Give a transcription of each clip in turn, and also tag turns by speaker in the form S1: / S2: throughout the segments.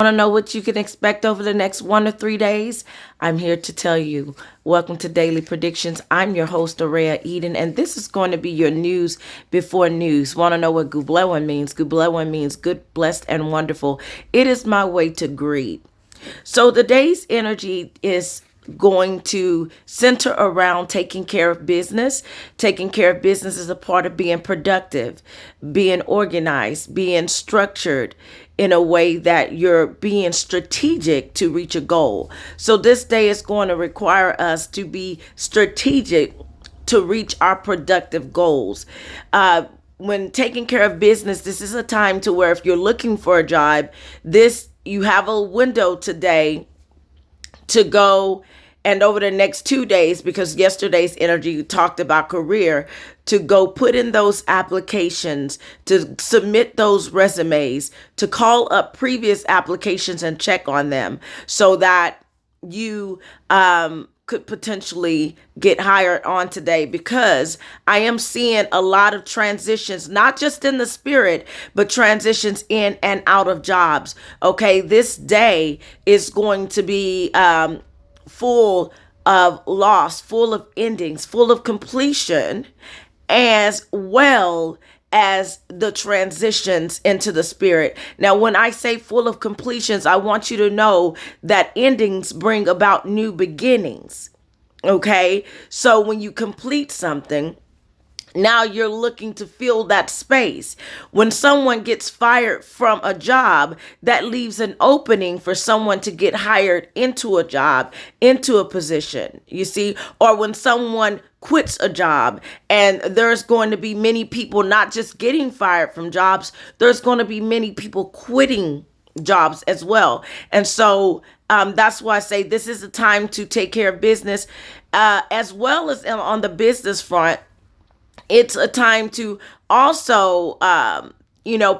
S1: Want to know what you can expect over the next 1 to 3 days? I'm here to tell you. Welcome to Daily Predictions. I'm your host, Araya Eden, and this is going to be your news before news. Want to know what Gublewan means? Gublewan means good, blessed, and wonderful. It is my way to greet. So the day's energy is going to center around taking care of business. Taking care of business is a part of being productive, being organized, being structured in a way that you're being strategic to reach a goal. So this day is going to require us to be strategic to reach our productive goals. When taking care of business, this is a time to where if you're looking for a job, this you have a window today to go and over the next 2 days, because yesterday's energy talked about career, to go put in those applications, to submit those resumes, to call up previous applications and check on them so that you could potentially get hired on today, because I am seeing a lot of transitions, not just in the spirit, but transitions in and out of jobs. Okay, this day is going to be full of loss, full of endings, full of completion, as well as the transitions into the spirit. Now, when I say full of completions, I want you to know that endings bring about new beginnings. Okay. So when you complete something, now you're looking to fill that space. When someone gets fired from a job, that leaves an opening for someone to get hired into a job, into a position, you see, or when someone quits a job, and there's going to be many people not just getting fired from jobs, there's going to be many people quitting jobs as well. And so that's why I say this is a time to take care of business, as well as on the business front. It's a time to also,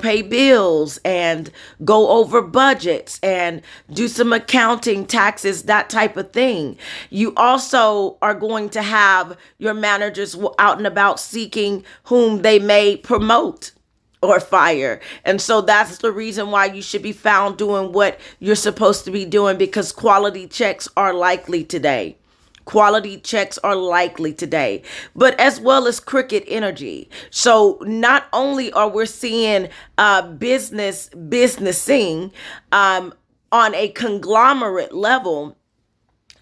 S1: pay bills and go over budgets and do some accounting, taxes, that type of thing. You also are going to have your managers out and about seeking whom they may promote or fire. And so that's the reason why you should be found doing what you're supposed to be doing, because quality checks are likely today. Quality checks are likely today, but as well as cricket energy. So not only are we seeing businessing on a conglomerate level,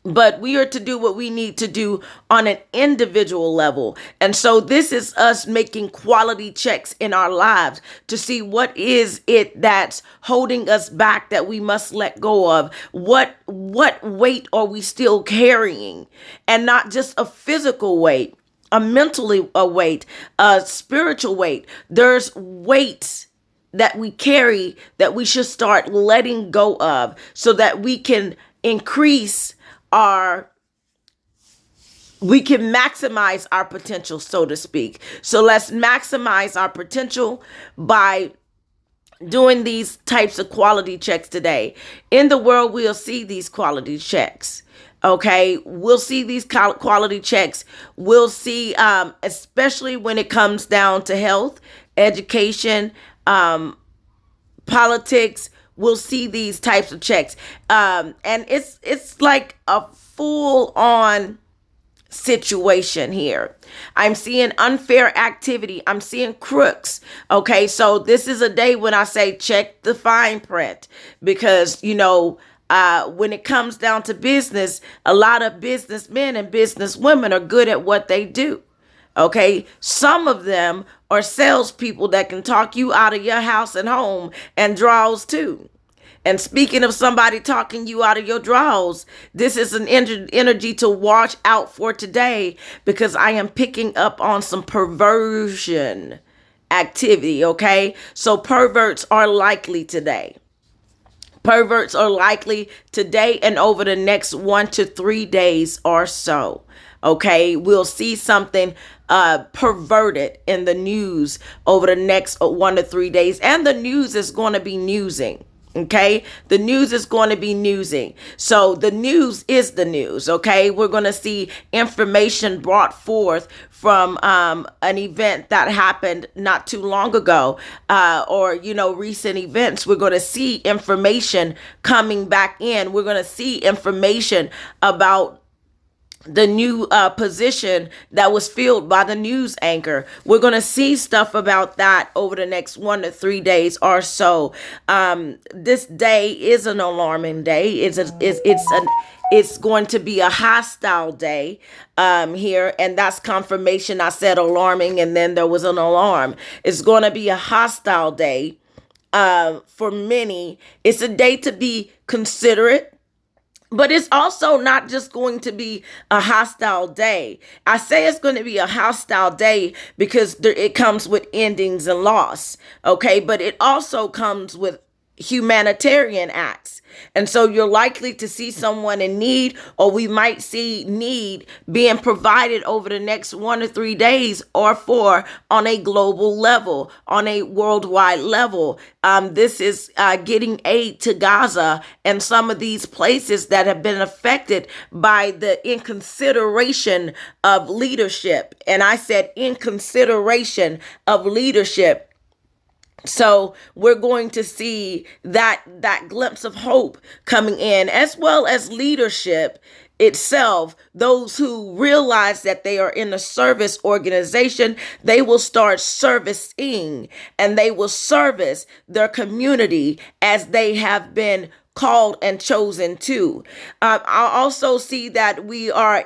S1: but we are to do what we need to do on an individual level. And so this is us making quality checks in our lives to see what is it that's holding us back that we must let go of. What weight are we still carrying? And not just a physical weight, a mentally a weight, a spiritual weight. There's weights that we carry that we should start letting go of so that we can increase we can maximize our potential, so to speak. So let's maximize our potential by doing these types of quality checks today. In the world, we'll see these quality checks. Okay, we'll see these quality checks. We'll see, especially when it comes down to health, education, politics. We'll see these types of checks. And it's like a full on situation here. I'm seeing unfair activity. I'm seeing crooks. Okay, so this is a day when I say check the fine print, because, when it comes down to business, a lot of businessmen and businesswomen are good at what they do. Okay, some of them are salespeople that can talk you out of your house and home and draws too. And speaking of somebody talking you out of your draws, this is an energy to watch out for today, because I am picking up on some perversion activity. Okay, so perverts are likely today. Perverts are likely today and over the next 1 to 3 days or so. Okay, we'll see something perverted in the news over the next 1 to 3 days, and the news is going to be newsing. Okay, the news is going to be newsing. So the news is the news. Okay, we're going to see information brought forth from an event that happened not too long ago, or recent events. We're going to see information coming back in. We're going to see information about the new position that was filled by the news anchor. We're going to see stuff about that over the next 1 to 3 days or so. This day is an alarming day. It's going to be a hostile day here, and that's confirmation. I said alarming, and then there was an alarm. It's going to be a hostile day for many. It's a day to be considerate. But it's also not just going to be a hostile day. I say it's going to be a hostile day because it comes with endings and loss. Okay. But it also comes with humanitarian acts. And so you're likely to see someone in need, or we might see need being provided over the next 1 to 3 days or 4 on a global level, on a worldwide level. This is getting aid to Gaza and some of these places that have been affected by the inconsideration of leadership. And I said inconsideration of leadership. So we're going to see that glimpse of hope coming in, as well as leadership itself. Those who realize that they are in a service organization, they will start servicing, and they will service their community as they have been called and chosen to. I also see that we are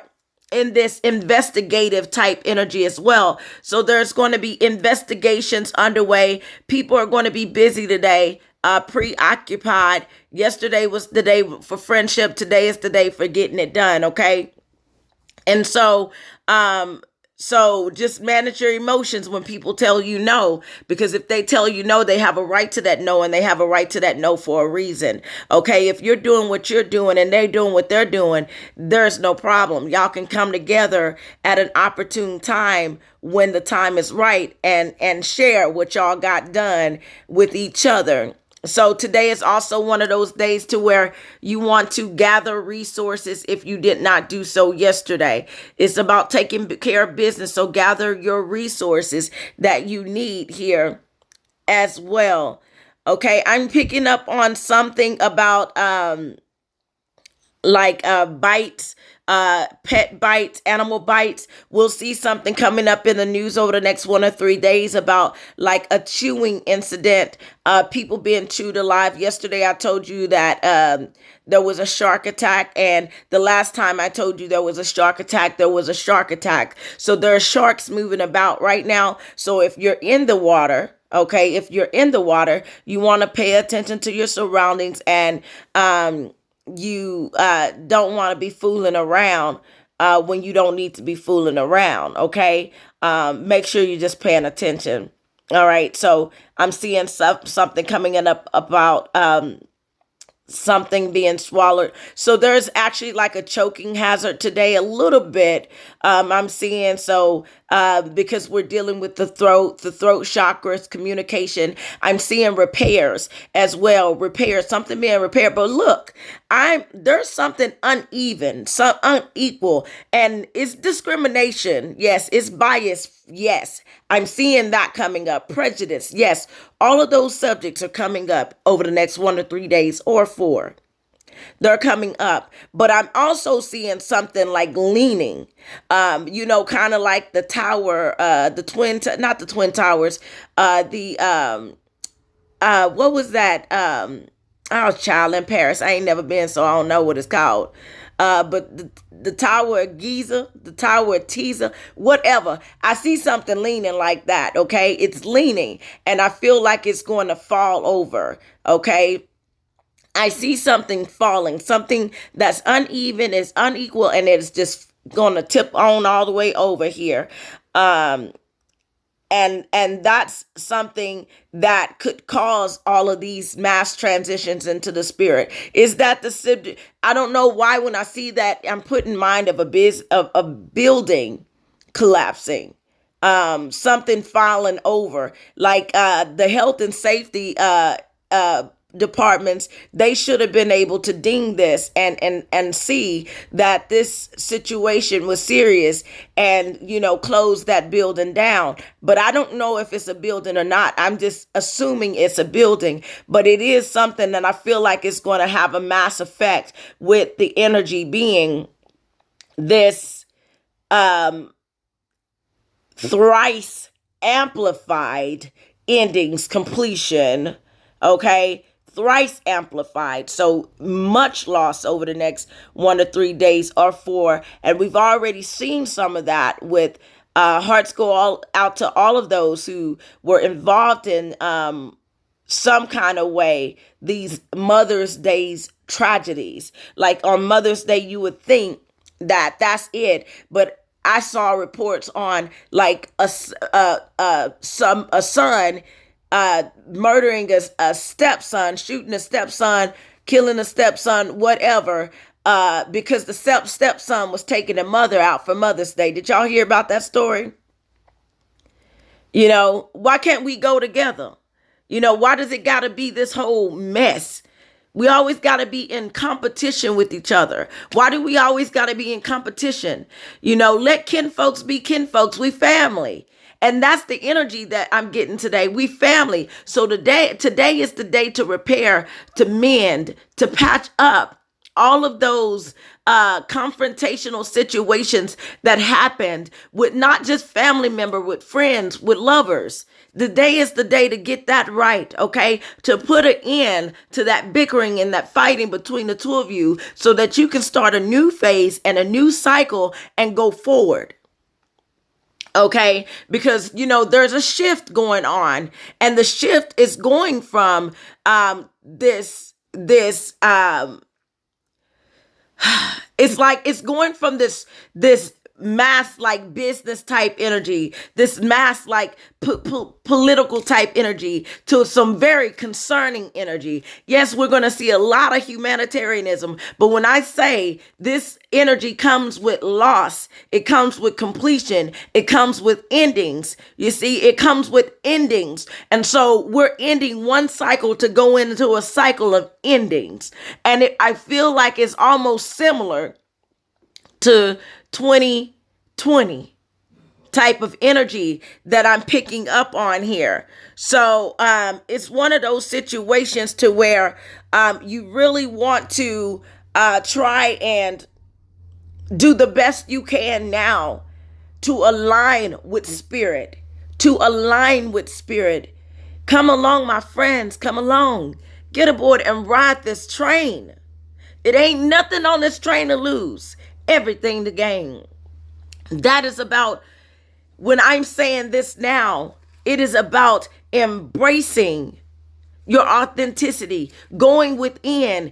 S1: in this investigative type energy as well. So there's going to be investigations underway. People are going to be busy today, preoccupied. Yesterday was the day for friendship. Today is the day for getting it done. Okay. And so just manage your emotions when people tell you no, because if they tell you no, they have a right to that no, and they have a right to that no for a reason. Okay. If you're doing what you're doing and they're doing what they're doing, there's no problem. Y'all can come together at an opportune time when the time is right, and share what y'all got done with each other. So today is also one of those days to where you want to gather resources if you did not do so yesterday. It's about taking care of business. So gather your resources that you need here as well. Okay, I'm picking up on something about bites, pet bites, animal bites. We'll see something coming up in the news over the next 1 or 3 days about like a chewing incident, people being chewed alive. Yesterday I told you that there was a shark attack, and the last time I told you there was a shark attack, there was a shark attack. So there are sharks moving about right now. So if you're in the water, okay, if you're in the water, you want to pay attention to your surroundings, and you don't want to be fooling around when you don't need to be fooling around. Okay. Make sure you're just paying attention. All right. So I'm seeing something coming in up about something being swallowed. So there's actually like a choking hazard today, a little bit. I'm seeing, so because we're dealing with the throat chakras, communication, I'm seeing repairs as well. Repairs, something being repaired. But look, there's something uneven, some unequal, and it's discrimination. Yes, it's bias. Yes, I'm seeing that coming up. Prejudice. Yes, all of those subjects are coming up over the next 1 to 3 days or 4. They're coming up. But I'm also seeing something like leaning, kind of like the tower, not the twin towers, what was that? I was child in Paris. I ain't never been, so I don't know what it's called. But the Tower of Giza, the Tower of Pisa, whatever. I see something leaning like that. Okay. It's leaning, and I feel like it's going to fall over. Okay. I see something falling, something that's uneven, is unequal, and it's just going to tip on all the way over here. And that's something that could cause all of these mass transitions into the spirit. Is that the subject? I don't know why when I see that, I'm put in mind of a building collapsing, something falling over, like the health and safety departments, they should have been able to ding this and see that this situation was serious and, close that building down. But I don't know if it's a building or not. I'm just assuming it's a building, but it is something that I feel like it's going to have a mass effect with the energy being this thrice amplified endings completion. Okay, thrice amplified, so much loss over the next 1 to 3 days or 4, and we've already seen some of that with hearts go all out to all of those who were involved in some kind of way these Mother's Day's tragedies. Like on Mother's Day, you would think that that's it, but I saw reports on like a son murdering a stepson, shooting a stepson, killing a stepson, whatever, because the stepson was taking the mother out for Mother's Day. Did y'all hear about that story? Why can't we go together? Why does it got to be this whole mess? We always got to be in competition with each other. Why do we always got to be in competition? Let kinfolks be kinfolks. We family. And that's the energy that I'm getting today. We family. So today is the day to repair, to mend, to patch up all of those confrontational situations that happened with not just family member, with friends, with lovers. The day is the day to get that right, okay? To put an end to that bickering and that fighting between the two of you so that you can start a new phase and a new cycle and go forward. Okay, because there's a shift going on, and the shift is going from this it's like it's going from this mass like business type energy, this mass like political type energy, to some very concerning energy. Yes, we're going to see a lot of humanitarianism, but when I say this energy comes with loss, it comes with completion, it comes with endings. You see, it comes with endings. And so we're ending one cycle to go into a cycle of endings. And I feel like it's almost similar to 2020 type of energy that I'm picking up on here. So it's one of those situations to where you really want to try and do the best you can now to align with spirit, Come along, my friends, come along. Get aboard and ride this train. It ain't nothing on this train to lose, everything to gain. That is about, when I'm saying this now, it is about embracing your authenticity, going within,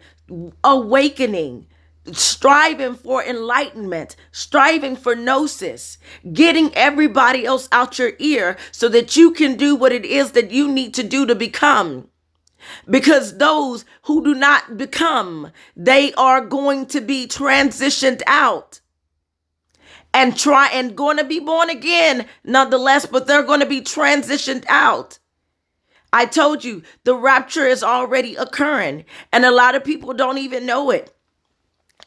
S1: awakening, striving for enlightenment, striving for gnosis, getting everybody else out your ear so that you can do what it is that you need to do to become. Because those who do not become, they are going to be transitioned out and going to be born again nonetheless, but they're going to be transitioned out. I told you the rapture is already occurring, and a lot of people don't even know it.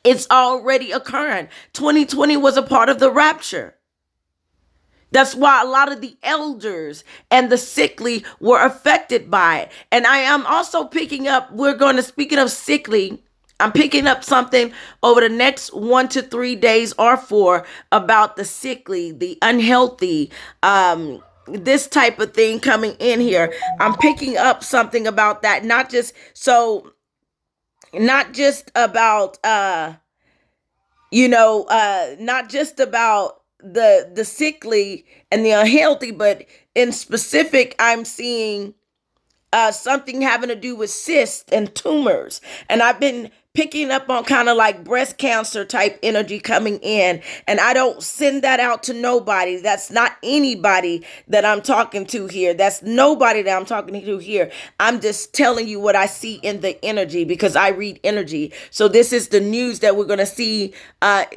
S1: It's already occurring. 2020 was a part of the rapture. That's why a lot of the elders and the sickly were affected by it. And I am also picking up, speaking of sickly, I'm picking up something over the next 1 to 3 days or 4 about the sickly, the unhealthy, this type of thing coming in here. I'm picking up something about that, not just about, not just about the sickly and the unhealthy, but in specific, I'm seeing something having to do with cysts and tumors. And I've been picking up on kind of like breast cancer type energy coming in. And I don't send that out to nobody. That's not anybody that I'm talking to here. That's nobody that I'm talking to here. I'm just telling you what I see in the energy because I read energy. So this is the news that we're going to see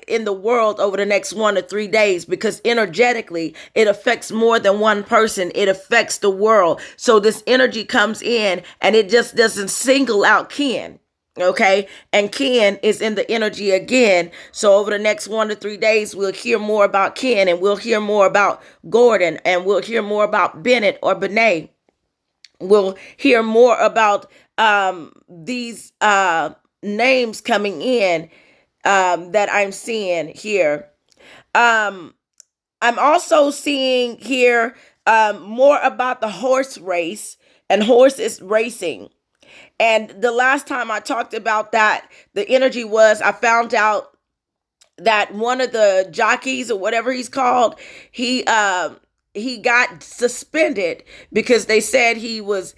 S1: in the world over the next 1 to 3 days, because energetically it affects more than one person. It affects the world. So this energy comes in and it just doesn't single out Ken. Okay. And Ken is in the energy again. So over the next 1 to 3 days, we'll hear more about Ken, and we'll hear more about Gordon, and we'll hear more about Bennett or Benet. We'll hear more about these names coming in that I'm seeing here. I'm also seeing here more about the horse race and horses racing. And the last time I talked about that, the energy was, I found out that one of the jockeys or whatever he's called, he got suspended because they said he whipped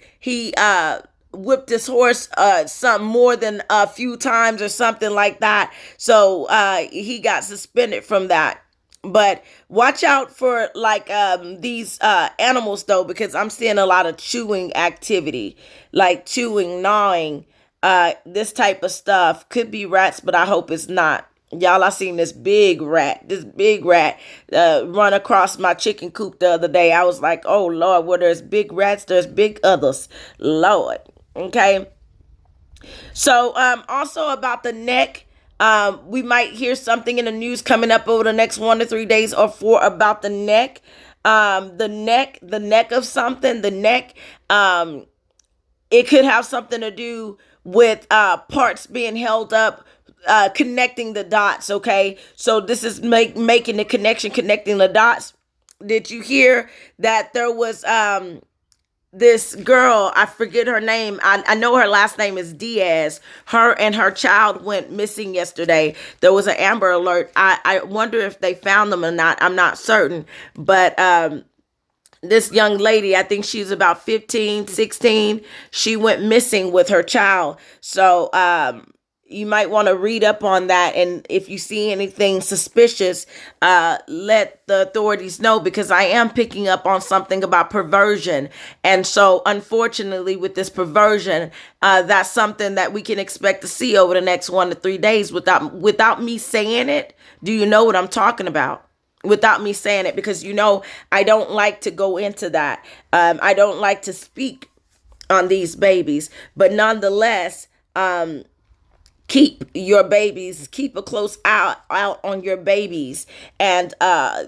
S1: his horse some more than a few times or something like that. So he got suspended from that. But watch out for like these animals though, because I'm seeing a lot of chewing activity, like chewing, gnawing, this type of stuff. Could be rats, but I hope it's not. Y'all, I seen this big rat run across my chicken coop the other day. I was like, oh Lord, where there's big rats, there's big others. Lord. Okay. So also about the neck. We might hear something in the news coming up over the next 1 to 3 days or 4 about the neck. The neck of something, the neck. It could have something to do with parts being held up, connecting the dots. Okay. So this is making the connection, connecting the dots. Did you hear that there was, this girl, I forget her name. I know her last name is Diaz. Her and her child went missing yesterday. There was an Amber Alert. I wonder if they found them or not. I'm not certain. But this young lady, I think she's about 15, 16. She went missing with her child. So you might want to read up on that. And if you see anything suspicious, let the authorities know, because I am picking up on something about perversion. And so unfortunately with this perversion, that's something that we can expect to see over the next 1 to 3 days without me saying it. Do you know what I'm talking about? Without me saying it, because I don't like to go into that. I don't like to speak on these babies, but nonetheless, keep a close eye out on your babies and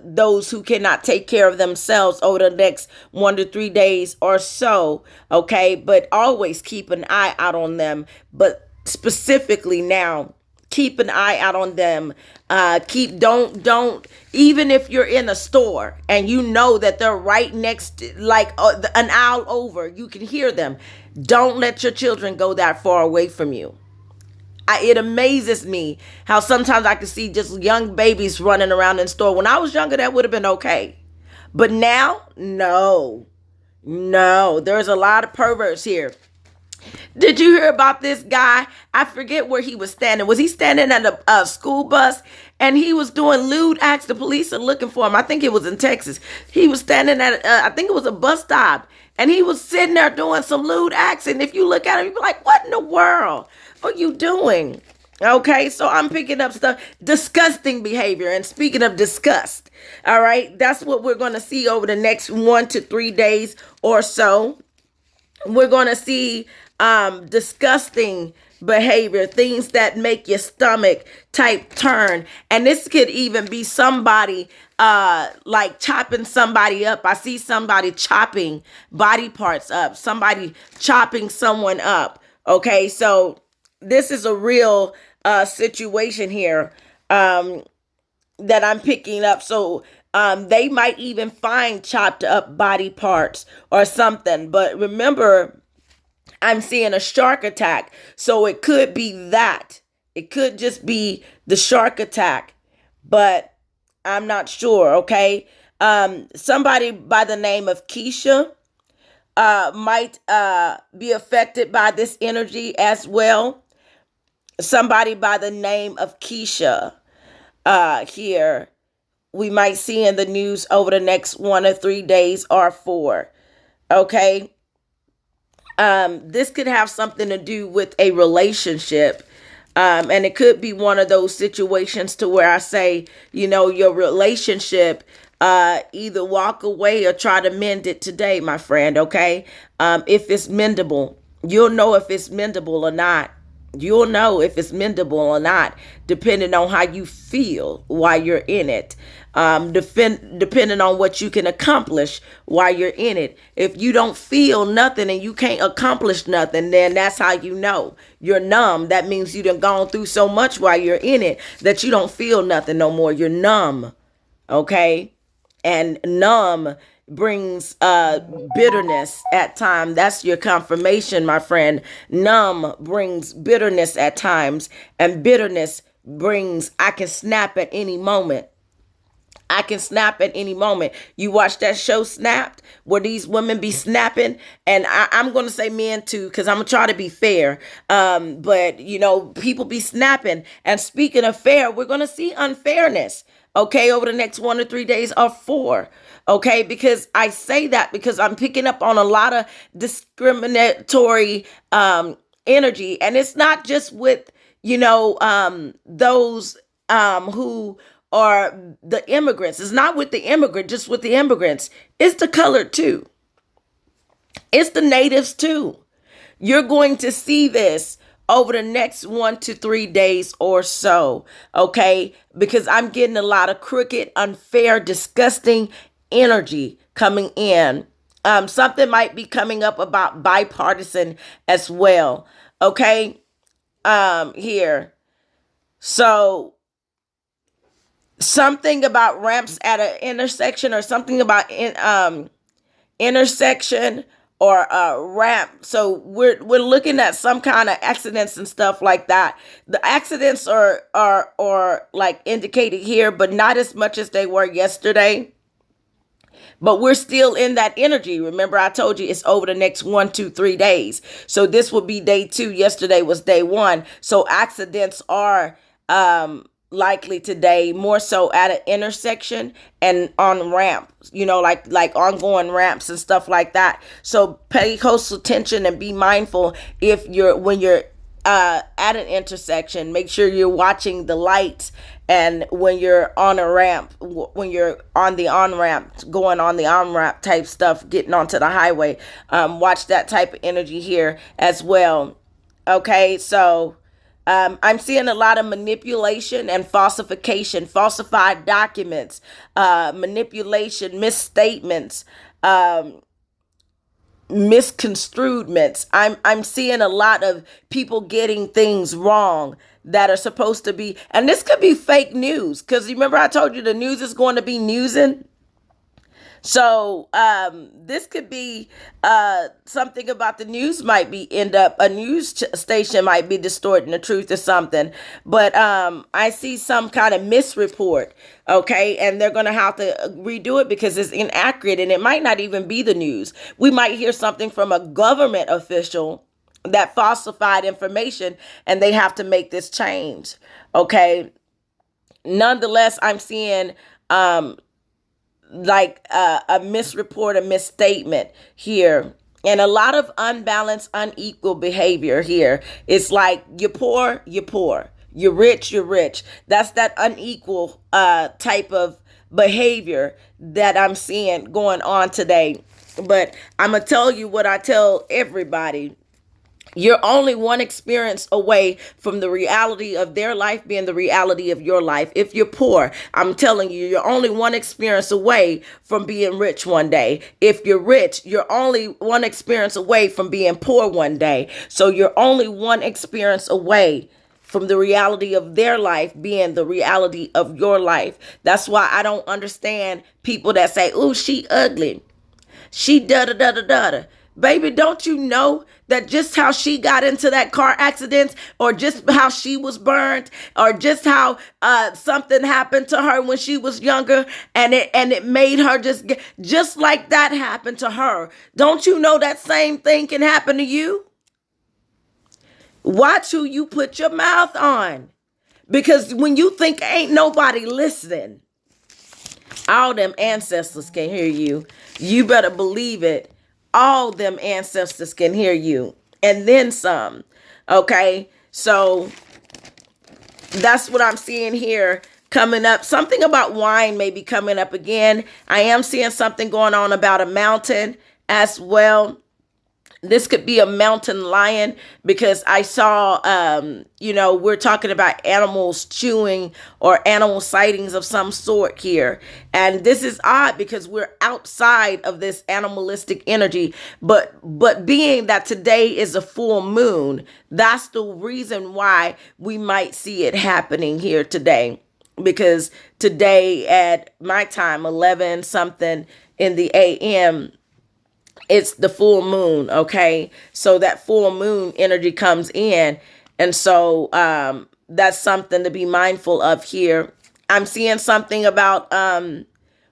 S1: those who cannot take care of themselves over the next 1 to 3 days or so. Okay. But always keep an eye out on them. But specifically now, keep an eye out on them. Don't, even if you're in a store and you know that they're right next, like an aisle over, you can hear them. Don't let your children go that far away from you. It amazes me how sometimes I can see just young babies running around in the store. When I was younger, that would have been okay. But now, no, there's a lot of perverts here. Did you hear about this guy? I forget where he was standing. Was he standing at a school bus? And he was doing lewd acts. The police are looking for him. I think it was in Texas. He was standing at, I think it was a bus stop. And he was sitting there doing some lewd acts. And if you look at him, you'd be like, what in the world are you doing? Okay, so I'm picking up stuff, disgusting behavior. And speaking of disgust, all right, that's what we're going to see over the next 1 to 3 days or so. We're going to see disgusting behavior, things that make your stomach type turn. And this could even be somebody like chopping somebody up. I see somebody chopping body parts up, somebody chopping someone up. Okay, so this is a real situation here that I'm picking up. So they might even find chopped up body parts or something. But remember, I'm seeing a shark attack. So it could be that. It could just be the shark attack. But I'm not sure, okay? Somebody by the name of Keisha might be affected by this energy as well. somebody by the name of Keisha here we might see in the news over the next 1 or 3 days or 4. Okay. This could have something to do with a relationship. And it could be one of those situations to where I say, your relationship, either walk away or try to mend it today, my friend. Okay. If it's mendable, you'll know if it's mendable or not. You'll know if it's mendable or not, depending on how you feel while you're in it. Depending on what you can accomplish while you're in it. If you don't feel nothing and you can't accomplish nothing, then that's how you know you're numb. That means you done gone through so much while you're in it that you don't feel nothing no more. You're numb. Okay. And numb brings bitterness at times. That's your confirmation, my friend. Numb brings bitterness at times, and bitterness brings, I can snap at any moment. I can snap at any moment. You watch that show Snapped, where these women be snapping, and I'm going to say men too, because I'm going to try to be fair. But, people be snapping. And speaking of fair, we're going to see unfairness, okay, over the next 1 or 3 days or 4. Okay, because I say that because I'm picking up on a lot of discriminatory energy. And it's not just with, those who are the immigrants. It's not with the immigrant, just with the immigrants. It's the colored too. It's the natives too. You're going to see this over the next 1 to 3 days or so. Okay. Because I'm getting a lot of crooked, unfair, disgusting energy coming in. Something might be coming up about bipartisan as well. Okay. Here. So something about ramps at an intersection, or something about intersection or ramp. So we're looking at some kind of accidents and stuff like that. The accidents are like indicated here, but not as much as they were yesterday. But we're still in that energy. Remember, I told you it's over the next 1, 2, 3 days. So this will be day 2. Yesterday was day 1. So accidents are likely today, more so at an intersection and on ramps, like ongoing ramps and stuff like that. So pay close attention and be mindful when you're at an intersection. Make sure you're watching the lights, and when you're on a ramp, when you're on the on-ramp, going on the on-ramp type stuff, getting onto the highway, watch that type of energy here as well. Okay, so I'm seeing a lot of manipulation and falsification, falsified documents, manipulation, misstatements, misconstruedments. I'm seeing a lot of people getting things wrong that are supposed to be, and this could be fake news, because remember I told you the news is going to be newsing. So this could be something about the news might be a news station might be distorting the truth or something. But I see some kind of misreport. Okay. And they're going to have to redo it because it's inaccurate, and it might not even be the news. We might hear something from a government official that falsified information, and they have to make this change. Okay. Nonetheless, I'm seeing like a misreport, a misstatement here, and a lot of unbalanced, unequal behavior here. It's like you're poor, you're poor. You're rich, you're rich. That's that unequal type of behavior that I'm seeing going on today. But I'm going to tell you what I tell everybody. You're only one experience away from the reality of their life being the reality of your life. If you're poor, I'm telling you, you're only one experience away from being rich one day. If you're rich, you're only one experience away from being poor one day. So you're only one experience away from the reality of their life being the reality of your life. That's why I don't understand people that say, "Oh, she ugly. She da-da-da-da-da." Baby, don't you know that just how she got into that car accident, or just how she was burned, or just how something happened to her when she was younger, and it made her just like that happened to her. Don't you know that same thing can happen to you? Watch who you put your mouth on. Because when you think ain't nobody listening, all them ancestors can hear you. You better believe it. All them ancestors can hear you. And then some. Okay? So that's what I'm seeing here coming up. Something about wine may be coming up again. I am seeing something going on about a mountain as well. This could be a mountain lion because I saw, we're talking about animals chewing or animal sightings of some sort here. And this is odd because we're outside of this animalistic energy. But being that today is a full moon, that's the reason why we might see it happening here today. Because today at my time, 11 something in the AM, it's the full moon, okay? So that full moon energy comes in. And so that's something to be mindful of here. I'm seeing something about,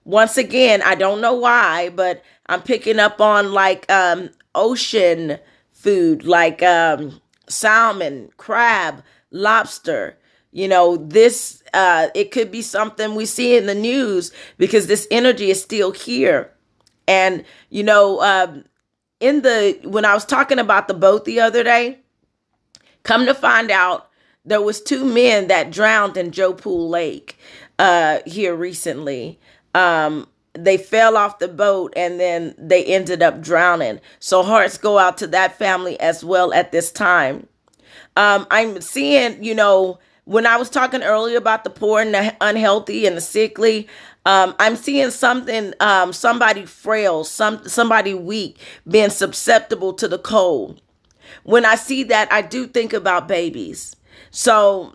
S1: once again, I don't know why, but I'm picking up on like ocean food, like salmon, crab, lobster. This, it could be something we see in the news because this energy is still here. And, when I was talking about the boat the other day, come to find out there was 2 men that drowned in Joe Pool Lake here recently. They fell off the boat and then they ended up drowning. So hearts go out to that family as well at this time. I'm seeing, when I was talking earlier about the poor and the unhealthy and the sickly, I'm seeing something, somebody frail, somebody weak, being susceptible to the cold. When I see that, I do think about babies. So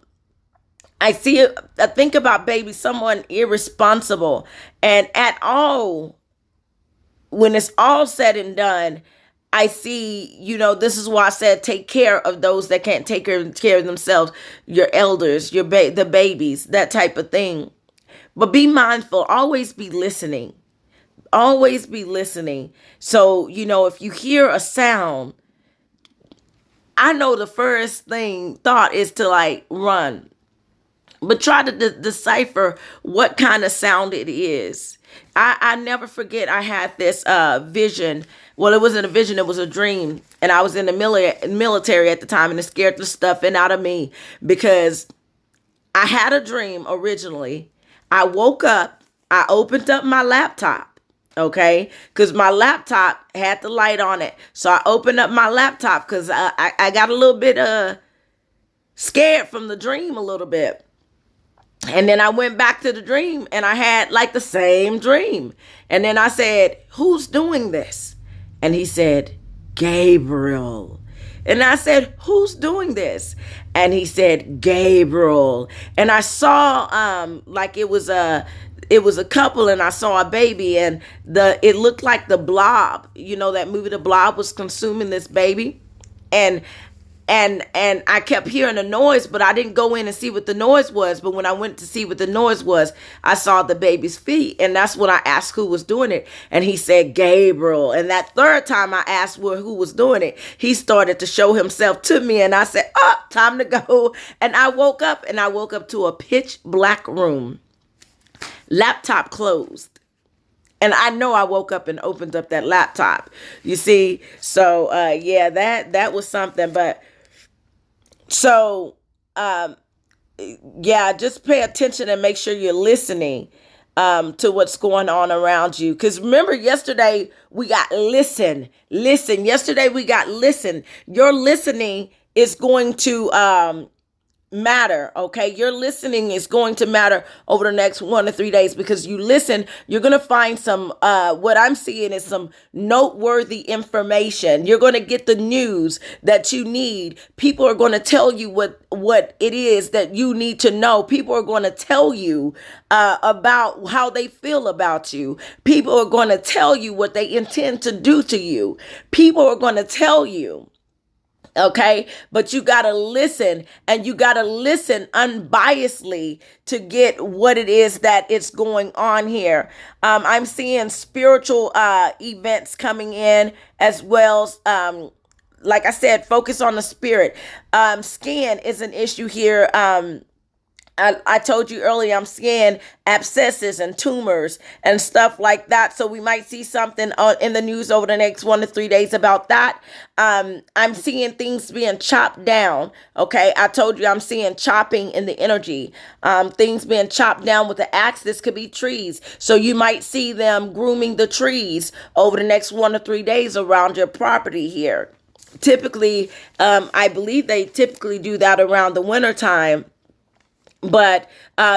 S1: I think about babies, someone irresponsible. And when it's all said and done, I see, this is why I said take care of those that can't take care of themselves, your elders, the babies, that type of thing. But be mindful, always be listening. Always be listening. So, if you hear a sound, I know the first thought is to like run. But try to decipher what kind of sound it is. I never forget I had this vision. Well, it wasn't a vision, it was a dream. And I was in the military at the time, and it scared the stuffing out of me because I had a dream originally. I woke up, I opened up my laptop, okay? Because my laptop had the light on it. So I opened up my laptop because I got a little bit scared from the dream a little bit. And then I went back to the dream and I had like the same dream. And then I said, who's doing this? And he said, Gabriel. And I said, who's doing this? And he said, Gabriel. And I saw like it was a couple, and I saw a baby, and it looked like the Blob. That movie, The Blob, was consuming this baby. And I kept hearing a noise, but I didn't go in and see what the noise was. But when I went to see what the noise was, I saw the baby's feet. And that's when I asked who was doing it. And he said, Gabriel. And that third time I asked who was doing it, he started to show himself to me. And I said, time to go. And I woke up to a pitch black room, laptop closed. And I know I woke up and opened up that laptop, you see? So, that was something. But so, just pay attention and make sure you're listening to what's going on around you. Because remember, yesterday we got listen. Yesterday we got listen. Your listening is going to matter. Okay, your listening is going to matter over the next 1 to 3 days, because you listen, you're going to find some what I'm seeing is some noteworthy information. You're going to get the news that you need. People are going to tell you what it is that you need to know. People are going to tell you about how they feel about you. People are going to tell you what they intend to do to you. People are going to tell you. Okay, but you got to listen, and you got to listen unbiasedly to get what it is that it's going on here. I'm seeing spiritual events coming in, as well as like I said, focus on the spirit. Skin is an issue here. I told you earlier, I'm seeing abscesses and tumors and stuff like that. So we might see something in the news over the next 1 to 3 days about that. I'm seeing things being chopped down. Okay. I told you I'm seeing chopping in the energy. Things being chopped down with the axe. This could be trees. So you might see them grooming the trees over the next 1 to 3 days around your property here. Typically, I believe they typically do that around the winter time. But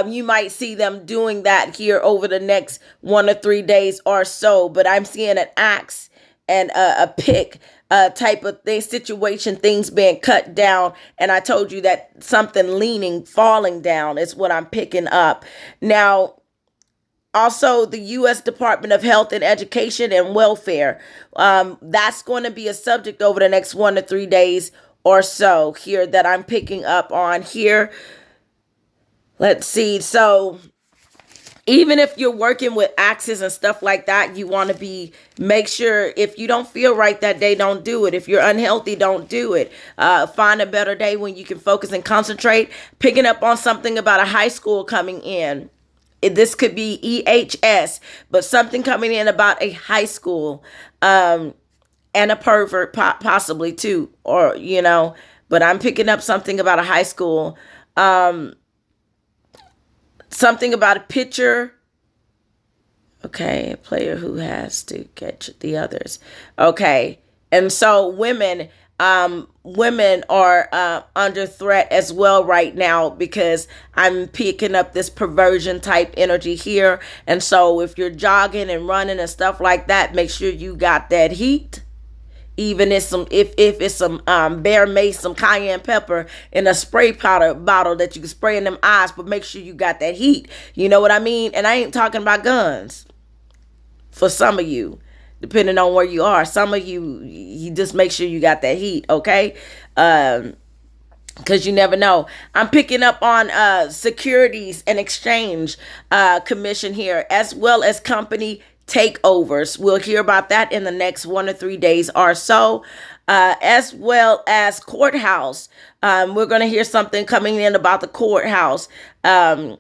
S1: you might see them doing that here over the next 1 to 3 days or so. But I'm seeing an axe and a pick type of thing, situation, things being cut down. And I told you that something leaning, falling down is what I'm picking up. Now, also, the U.S. Department of Health and Education and Welfare. That's going to be a subject over the next 1 to 3 days or so here that I'm picking up on here. Let's see. So even if you're working with axes and stuff like that, you want to make sure if you don't feel right that day, don't do it. If you're unhealthy, don't do it. Find a better day when you can focus and concentrate. Picking up on something about a high school coming in. This could be EHS, but something coming in about a high school, and a pervert possibly too, or, but I'm picking up something about a high school. Something about a pitcher. Okay, a player who has to catch the others. Okay, and so women are under threat as well right now because I'm picking up this perversion type energy here. And so if you're jogging and running and stuff like that, make sure you got that heat. Even if it's some bear mace, some cayenne pepper in a spray powder bottle that you can spray in them eyes, but make sure you got that heat. You know what I mean? And I ain't talking about guns. For some of you, depending on where you are, some of you just make sure you got that heat, okay? Because you never know. I'm picking up on Securities and Exchange Commission here, as well as company takeovers. We'll hear about that in the next 1 to 3 days or so, as well as courthouse. We're going to hear something coming in about the courthouse, some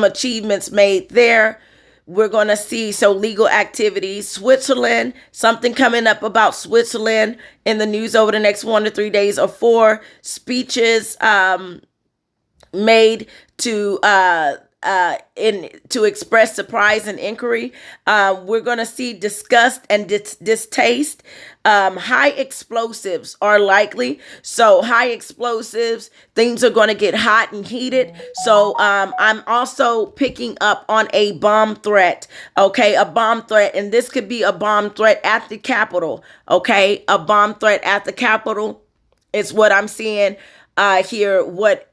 S1: achievements made there. We're going to see legal activities. Switzerland, something coming up about Switzerland in the news over the next 1 to 3 days, or 4 speeches made to express surprise and inquiry. We're going to see disgust and distaste. High explosives are likely. So high explosives, things are going to get hot and heated. So I'm also picking up on a bomb threat. Okay, a bomb threat. And this could be a bomb threat at the Capitol. Okay, a bomb threat at the Capitol is what I'm seeing here, what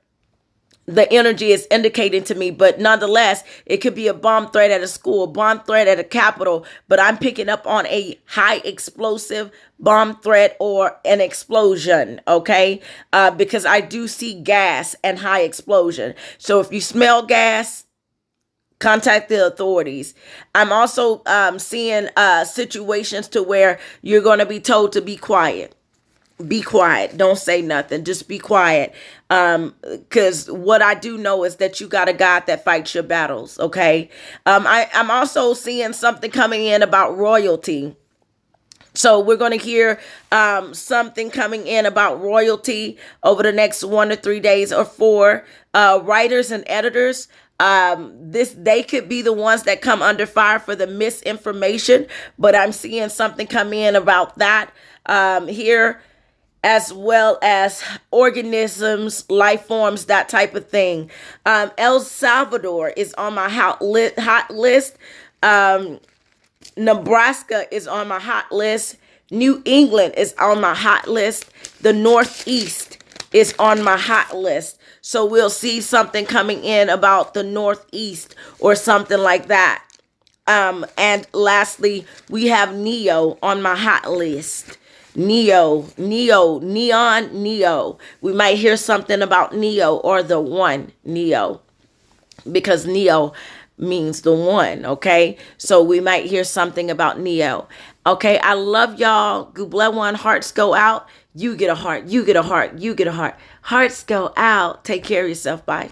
S1: the energy is indicating to me. But nonetheless, it could be a bomb threat at a school, bomb threat at a Capitol, but I'm picking up on a high explosive bomb threat or an explosion, okay? Because I do see gas and high explosion. So if you smell gas, contact the authorities. I'm also seeing situations to where you're going to be told to be quiet. Be quiet. Don't say nothing. Just be quiet. Because what I do know is that you got a God that fights your battles. Okay. I'm also seeing something coming in about royalty. So we're going to hear something coming in about royalty over the next 1 to 3 days or 4. Writers and editors. They could be the ones that come under fire for the misinformation, but I'm seeing something come in about that here, as well as organisms, life forms, that type of thing. El Salvador is on my hot list. Nebraska is on my hot list. New England is on my hot list. The Northeast is on my hot list. So we'll see something coming in about the Northeast or something like that. And lastly, we have Neo on my hot list. Neo. We might hear something about Neo or the one Neo, because Neo means the one, okay? So we might hear something about Neo. Okay, I love y'all. Gublet one, hearts go out. You get a heart, you get a heart, you get a heart. Hearts go out. Take care of yourself. Bye.